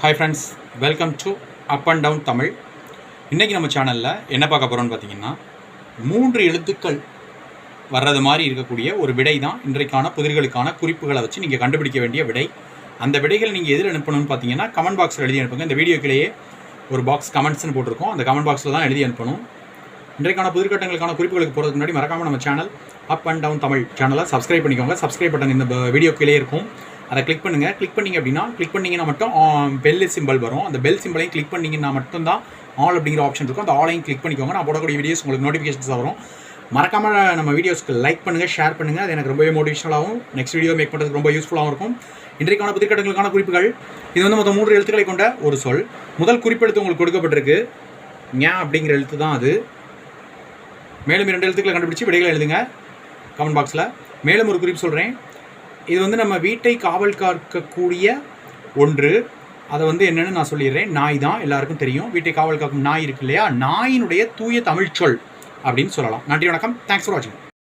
Hi friends, welcome to up and down Tamil. இன்றைக்கி நம்ம சேனலில் என்ன பார்க்க போகிறோன்னு பார்த்தீங்கன்னா, 3 எழுத்துக்கள் வர்றது மாதிரி இருக்கக்கூடிய ஒரு விடை தான் இன்றைக்கான புதிர்களுக்கான குறிப்புகளை வச்சு நீங்கள் கண்டுபிடிக்க வேண்டிய விடை. அந்த விடைகள் நீங்கள் எதில் அனுப்பணும்னு பார்த்தீங்கன்னா, கமெண்ட் பாக்ஸில் எழுதி அனுப்புங்க. இந்த வீடியோக்கிலேயே ஒரு பாக்ஸ் கமெண்ட்ஸ்னு போட்டிருக்கோம். அந்த கமெண்ட் பாக்ஸில் தான் எழுதி அனுப்பணும். இன்றைக்கான புதிர்கட்டங்களுக்கான குறிப்புகளுக்கு போகிறதுக்கு முன்னாடி மறக்காமல் நம்ம channel up and down Tamil சேனலை சப்ஸ்கிரைப் பண்ணிக்கோங்க. சப்ஸ்கிரைப் பட்டன் இந்த வீடியோக்கிலே இருக்கும், அதை கிளிக் பண்ணுங்கள். கிளிக் பண்ணிங்க அப்படின்னா மட்டும் பெல் சிம்பிள் வரும். அந்த பெல் சிம்பிளையும் கிளிக் பண்ணிங்கன்னா மட்டும்தான் ஆல் அப்படிங்கிற ஆப்ஷன் இருக்கும். அந்த ஆலையும் கிளிக் பண்ணிக்கோங்க. நான் போடக்கூடிய வீடியோஸ் உங்களுக்கு நோட்டிஃபிகேஷன்ஸ் வரும். மறக்காமல் நம்ம வீடியோஸ்க்கு லைக் பண்ணுங்கள், ஷேர் பண்ணுங்கள். அது எனக்கு ரொம்பவே மோட்டிவேஷனலாகவும் நெக்ஸ்ட் வீடியோ மேக் பண்ணுறதுக்கு ரொம்ப யூஸ்ஃபுல்லாகவும் இருக்கும். இன்றைக்கான புதிர்கட்டங்களுக்கான குறிப்புகள் இது வந்து மொத்தம் 3 எழுத்துக்களை கொண்ட ஒரு சொல். முதல் குறிப்பெழுத்து உங்களுக்கு கொடுக்கப்பட்டிருக்கு, ஞா அப்படிங்கிற எழுத்து தான் அது. மேலும் 2 எழுத்துக்களை கண்டுபிடிச்சி விடைகளை எழுதுங்க கமெண்ட் பாக்ஸில். மேலும் ஒரு குறிப்பு சொல்கிறேன். இது வந்து நம்ம வீட்டை காவல் காக்கக்கூடிய ஒன்று. அதை வந்து என்னென்னு நான் சொல்லிடுறேன். நாய் தான், எல்லாருக்கும் தெரியும். வீட்டை காவல் காக்கும் நாய் இருக்கு இல்லையா, நாயினுடைய தூய தமிழ் சொல் அப்படின்னு சொல்லலாம். நன்றி, வணக்கம். தேங்க்ஸ் ஃபார் வாட்சிங்.